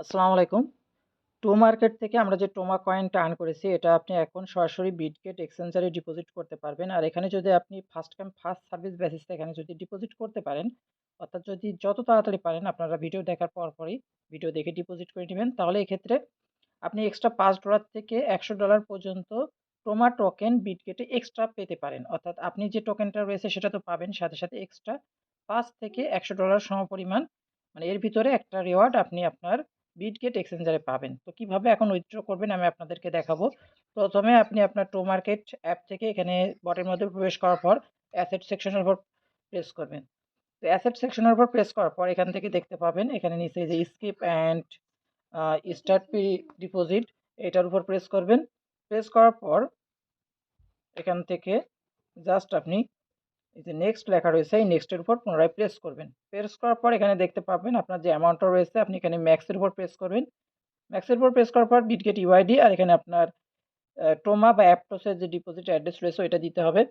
আসসালামু আলাইকুম। টো মার্কেট থেকে আমরা যে টোমা কয়েনটা আর্ন করেছি, এটা আপনি এখন সরাসরি বিটগেট এক্সচেঞ্জারে ডিপোজিট করতে পারবেন। আর এখানে যদি আপনি ফার্স্ট কাম ফার্স্ট সার্ভিস বেসিসে এখানে যদি ডিপোজিট করতে পারেন, অর্থাৎ যদি যত তাড়াতাড়ি পারেন আপনারা ভিডিও দেখার পরপরই ভিডিও দেখে ডিপোজিট করে নিবেন। তাহলে এক্ষেত্রে আপনি এক্সট্রা $5 থেকে $100 পর্যন্ত টোমা টোকেন বিটগেটে এক্সট্রা পেতে পারেন। অর্থাৎ আপনি যে টোকেনটা রয়েছে সেটা তো পাবেন, সাথে, সাথে এক্সট্রা $5 থেকে $100 সমপরিমাণ মানে এর ভিতরে একটা রিওয়ার্ড আপনি আপনার বিটগেট এক্সচেঞ্জারে পাবেন। তো কিভাবে এখন উইথড্র করবেন আমি আপনাদেরকে দেখাবো। প্রথমে আপনি আপনার টো মার্কেট অ্যাপ থেকে এখানে বটের মধ্যে প্রবেশ করার পর অ্যাসেট সেকশনের উপর প্রেস করবেন। তো অ্যাসেট সেকশনের উপর প্রেস করার পর এখান থেকে দেখতে পাবেন এখানে নিচে যে স্কিপ অ্যান্ড স্টার্ট ডিপোজিট এটার উপর প্রেস করবেন। প্রেস করার পর এখান থেকে জাস্ট আপনি এই যে নেক্সট লেখা রয়েছে এই নেক্সটের উপর পুনরায় প্রেস করবেন। প্রেস করার পর এখানে দেখতে পাবেন আপনার যে অ্যামাউন্টটা রয়েছে আপনি এখানে ম্যাক্সের উপর প্রেস করবেন। ম্যাক্সের উপর প্রেস করার পর বিটগেট ইউআইডি আর এখানে আপনার টোমা বা অ্যাপটোসের যে ডিপোজিট অ্যাড্রেস রয়েছে ওইটা দিতে হবে।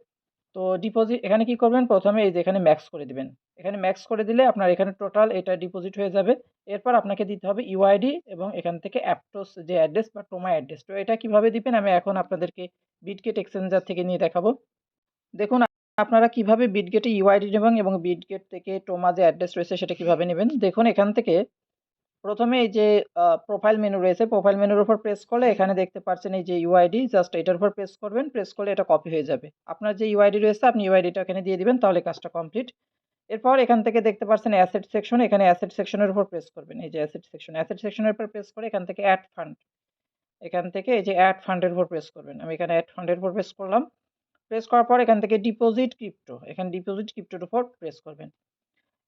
তো ডিপোজিট এখানে কি করবেন, প্রথমে এই যে এখানে ম্যাক্স করে দিবেন। এখানে ম্যাক্স করে দিলে আপনার এখানে টোটাল এটা ডিপোজিট হয়ে যাবে। এরপর আপনাকে দিতে হবে ইউআইডি এবং এখান থেকে অ্যাপটোস যে অ্যাড্রেস বা টোমা অ্যাড্রেস। তো এটা কিভাবে দিবেন আমি এখন আপনাদেরকে বিটগেট এক্সচেঞ্জার থেকে নিয়ে দেখাবো। দেখুন আপনারা কিভাবে বিটগেটে ইউআইডি নেবেন এবং বিটগেট থেকে টোমা যে অ্যাড্রেস রয়েছে সেটা কিভাবে নেবেন। দেখুন এখান থেকে প্রথমে এই যে প্রোফাইল মেনু রয়েছে, প্রোফাইল মেনুর উপর প্রেস করলে এখানে দেখতে পাচ্ছেন এই যে ইউআইডি, জাস্ট এটার উপর প্রেস করবেন। প্রেস করলে এটা কপি হয়ে যাবে। আপনার যে ইউআইডি রয়েছে আপনি ইউআইডিটা এখানে দিয়ে দিবেন, তাহলে কাজটা কমপ্লিট। এরপর এখান থেকে দেখতে পাচ্ছেন অ্যাসেট সেকশন, এখানে অ্যাসেট সেকশনের উপর প্রেস করবেন। এই যে অ্যাসেট সেকশনের উপর প্রেস করে এখান থেকে অ্যাড ফান্ড, এখান থেকে এই যে অ্যাড ফান্ডের উপর প্রেস করবেন। আমি এখানে অ্যাড ফান্ডের উপর প্রেস করলাম। প্রেস করার পর এখান থেকে ডিপোজিট ক্রিপ্টো, এখানে ডিপোজিট ক্রিপ্টোর উপর প্রেস করবেন।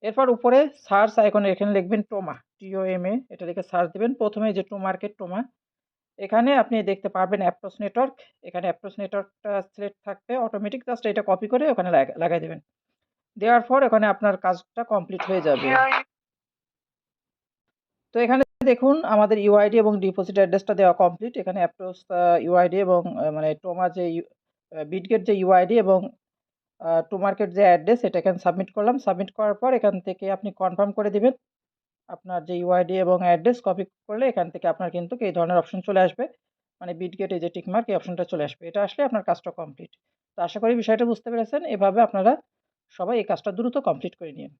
এরপর উপরে সার্চ আইকনে এখানে লিখবেন টোমা, টিওএমএ, এটা লিখে সার্চ দিবেন। প্রথমে যে টো মার্কেট টোমা, এখানে আপনি দেখতে পারবেন অ্যাপ্টোস নেটওয়ার্ক, এখানে অ্যাপ্টোস নেটওয়ার্কটা সিলেক্ট থাকবে অটোমেটিক, জাস্ট এটা কপি করে ওখানে লাগাই দেবেন। দেওয়ার পর ওখানে আপনার কাজটা কমপ্লিট হয়ে যাবে। তো এখানে দেখুন আমাদের ইউআইডি এবং ডিপোজিট অ্যাড্রেসটা দেওয়া কমপ্লিট। এখানে অ্যাপ্টোস ইউআইডি এবং মানে টোমা যে বিটগেট যে ইউআইডি এবং টো মার্কেট যে অ্যাড্রেস এটা এখানে সাবমিট করলাম। সাবমিট করার পর এখান থেকে আপনি কনফার্ম করে দিবেন। আপনার যে ইউআইডি এবং অ্যাড্রেস কপি করলে এখান থেকে আপনার কিন্তু এই ধরনের অপশন চলে আসবে। মানে বিটগেট এই যে টিক মার্ক এই অপশনটা চলে আসবে। এটা আসলে আপনার কাজটা কমপ্লিট। তো আশা করি বিষয়টা বুঝতে পেরেছেন। এভাবে আপনারা সবাই এই কাজটা দ্রুত কমপ্লিট করে নিন।